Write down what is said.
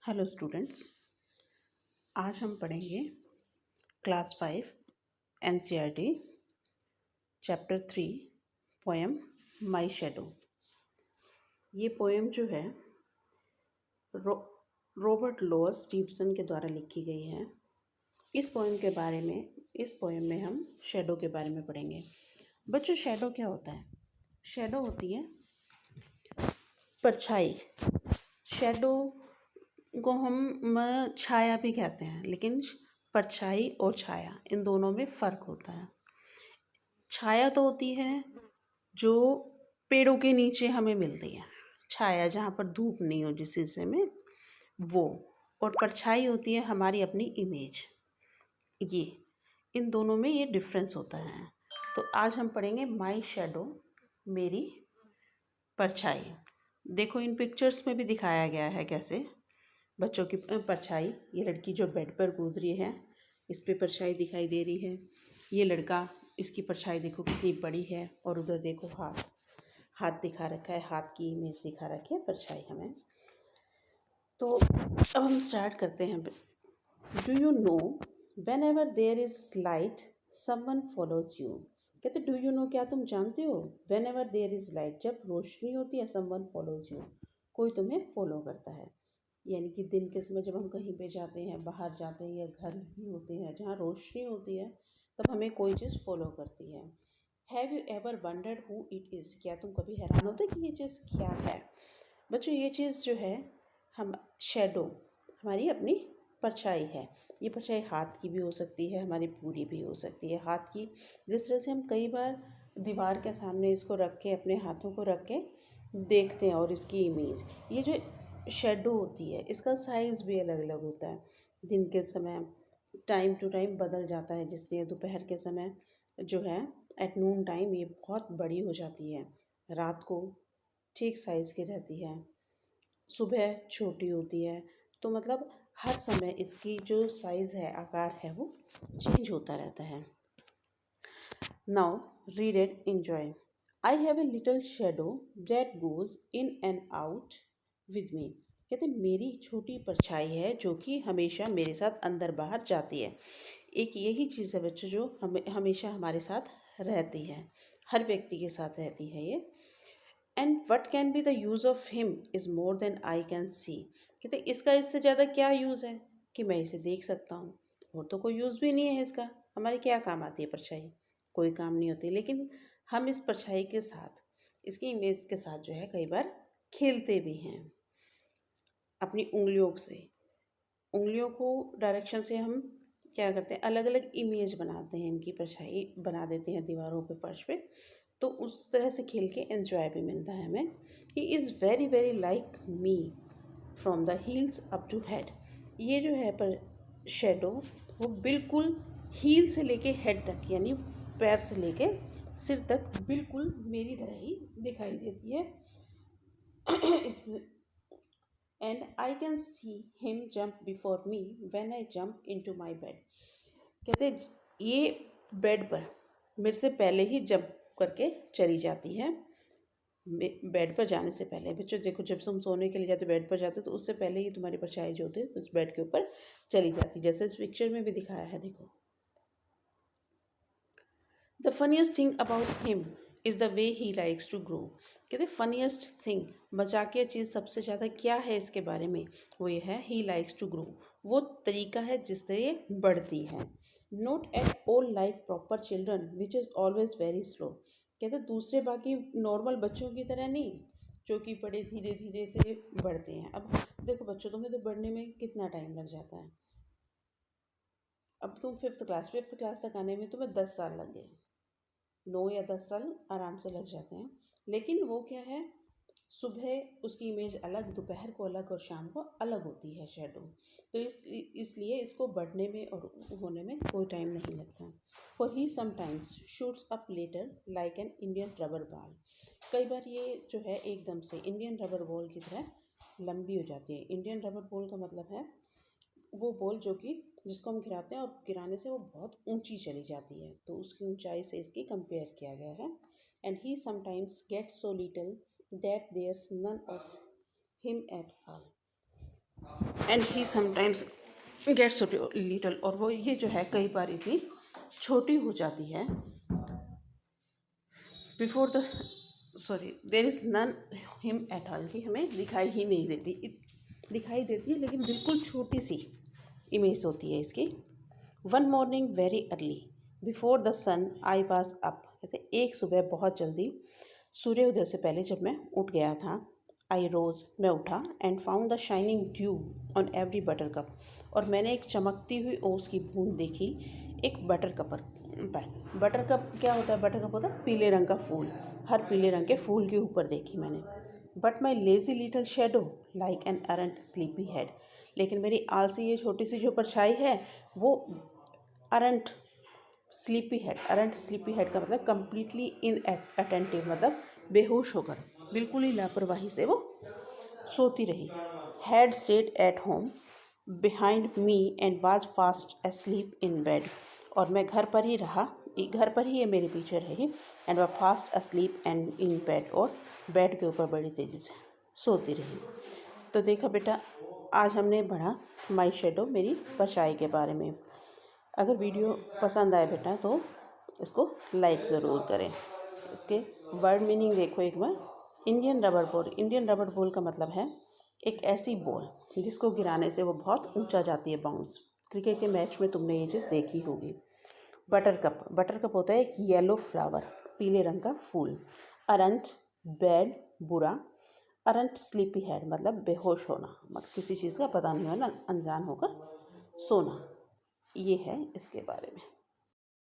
Hello students, आज हम पढ़ेंगे class 5 NCERT chapter 3 poem my shadow. ये पोएम जो है रॉबर्ट लोअस स्टीवसन के द्वारा लिखी गई है। इस पोएम में हम शैडो के बारे में पढ़ेंगे। बच्चों, शैडो क्या होता है? शैडो होती है परछाई। शैडो को हम छाया भी कहते हैं, लेकिन परछाई और छाया इन दोनों में फ़र्क होता है। छाया तो होती है जो पेड़ों के नीचे हमें मिलती है, छाया जहाँ पर धूप नहीं हो जिस हिस्से में, वो। और परछाई होती है हमारी अपनी इमेज। ये इन दोनों में ये डिफरेंस होता है। तो आज हम पढ़ेंगे माई शैडो, मेरी परछाई। देखो, इन पिक्चर्स में भी दिखाया गया है कैसे बच्चों की परछाई। ये लड़की जो बेड पर कूद रही है, इस पे परछाई दिखाई दे रही है। ये लड़का, इसकी परछाई देखो कितनी बड़ी है। और उधर देखो हाथ दिखा रखा है, हाथ की इमेज दिखा रखी है परछाई हमें। तो अब हम स्टार्ट करते हैं। Do you know whenever there is light someone follows you. कहते डू यू नो, क्या तुम जानते हो, whenever there is light, जब रोशनी होती है, समवन फॉलोज यू, कोई तुम्हें फॉलो करता है। यानी कि दिन के समय जब हम कहीं पे जाते हैं, बाहर जाते हैं या घर भी होते हैं जहाँ रोशनी होती है, तब हमें कोई चीज़ फॉलो करती है। Have you ever wondered who it is, क्या तुम कभी हैरान होते कि ये चीज़ क्या है? बच्चों, ये चीज़ जो है, हम शैडो हमारी अपनी परछाई है। ये परछाई हाथ की भी हो सकती है, हमारी पूरी भी हो सकती है। हाथ की, जिस तरह से हम कई बार दीवार के सामने इसको रख के, अपने हाथों को रख के देखते हैं और इसकी इमेज, ये जो शैडो होती है, इसका साइज़ भी अलग अलग होता है। दिन के समय टाइम टू टाइम बदल जाता है, जिसलिए दोपहर के समय जो है, एट नून टाइम, ये बहुत बड़ी हो जाती है। रात को ठीक साइज़ की रहती है, सुबह छोटी होती है। तो मतलब हर समय इसकी जो साइज़ है, आकार है, वो चेंज होता रहता है। Now read it, enjoy. I have a little shadow that goes in and out with me. कहते मेरी छोटी परछाई है जो कि हमेशा मेरे साथ अंदर बाहर जाती है। एक यही चीज़ है बच्चों जो हमेशा हमारे साथ रहती है, हर व्यक्ति के साथ रहती है ये। And what can be the use of him is more than I can see. कहते इसका इससे ज़्यादा क्या यूज़ है कि मैं इसे देख सकता हूँ, और तो कोई यूज़ भी नहीं है इसका। हमारी क्या काम आती है परछाई? कोई काम नहीं होती। लेकिन हम इस परछाई के साथ, इसकी इमेज के साथ जो है, कई बार खेलते भी हैं अपनी उंगलियों से। उंगलियों को डायरेक्शन से हम क्या करते हैं, अलग अलग इमेज बनाते हैं, इनकी परछाई बना देते हैं दीवारों पे, फर्श पे। तो उस तरह से खेल के एंजॉय भी मिलता है हमें। He is very very like me from the heels up to head. ये जो है पर शेडो, वो बिल्कुल हील से लेके हेड तक, यानी पैर से लेके सिर तक बिल्कुल मेरी तरह ही दिखाई देती है। इसमें and I can see him jump before me when I jump into my bed. कहते ये बेड पर मेरे से पहले ही जंप करके चली जाती है। बेड पर जाने से पहले बच्चों देखो, जब तुम सोने के लिए जाते, बेड पर जाते, तो उससे पहले ही तुम्हारी परछाई जो होती है उस बेड के ऊपर चली जाती, जैसे इस पिक्चर में भी दिखाया है। देखो, the funniest thing about him is the way he likes to grow. कहते फनीस्ट थिंग, मजाकिया चीज़ सबसे ज़्यादा क्या है इसके बारे में, वो ये है ही लाइक्स टू ग्रो, वो तरीका है जिससे ये बढ़ती है। Note at all like proper children which is always very slow. कहते दूसरे बाकी नॉर्मल बच्चों की तरह नहीं, जो कि बड़े धीरे धीरे से बढ़ते हैं। अब देखो बच्चों, तुम्हें तो बढ़ने में कितना टाइम लग जाता है। अब तुम फिफ्थ क्लास तक आने में तुम्हें 10 साल लग गए, 9 या 10 साल आराम से लग जाते हैं। लेकिन वो क्या है, सुबह उसकी इमेज अलग, दोपहर को अलग, और शाम को अलग होती है शैडो। तो इसलिए इसको बढ़ने में और होने में कोई टाइम नहीं लगता। For he sometimes shoots up later like an Indian rubber ball. कई बार ये जो है एकदम से इंडियन रबर बॉल की तरह लंबी हो जाती है। इंडियन रबर बॉल का मतलब है वो बॉल जो कि जिसको हम गिराते हैं और गिराने से वो बहुत ऊंची चली जाती है, तो उसकी ऊंचाई से इसकी कंपेयर किया गया है। And he sometimes gets so little that there's none of him at all. And he sometimes gets little, और वो ये जो है कई बार इतनी छोटी हो जाती है। Before the sorry there is none him at all, कि हमें दिखाई ही नहीं देती, दिखाई देती है लेकिन बिल्कुल छोटी सी इमेज होती है इसकी। One morning very early before the sun I was up, कहते एक सुबह बहुत जल्दी सूर्योदय से पहले जब मैं उठ गया था। आई रोज़, मैं उठा, and found the shining due on every butter cup, और मैंने एक चमकती हुई ओस की बूंद देखी एक बटर कप पर। बटर कप क्या होता है? बटर कप होता है पीले रंग का फूल, हर पीले रंग के फूल के ऊपर देखी मैंने। But my lazy little shadow like an aren't sleepy head, लेकिन मेरी आलसी ये छोटी सी जो परछाई है वो aren't sleepy head, aren't sleepy head का मतलब कम्प्लीटली इन अटेंटिव, मतलब बेहोश होकर, बिल्कुल ही लापरवाही से वो सोती रही। Had stayed at home behind me and was fast asleep in bed, और मैं घर पर ही रहा, घर पर ही ये मेरे पीछे रही, एंड वह fast asleep and in bed, और बेड के ऊपर बड़ी तेज़ी से सोती रही। तो देखा बेटा, आज हमने पढ़ा माई शेडो, मेरी परछाई के बारे में। अगर वीडियो पसंद आए बेटा तो इसको लाइक ज़रूर करें। इसके वर्ड मीनिंग देखो एक बार। Indian rubber ball, Indian rubber ball का मतलब है एक ऐसी बॉल जिसको गिराने से वो बहुत ऊंचा जाती है, बाउंस। क्रिकेट के मैच में तुमने ये चीज़ देखी होगी। बटर कप, बटर कप होता है एक येलो फ्लावर, पीले रंग का फूल। अरंट, बैड, बुरा। अरंट स्लीपी हेड मतलब बेहोश होना, मतलब किसी चीज़ का पता नहीं होना, अनजान होकर सोना। ये है इसके बारे में।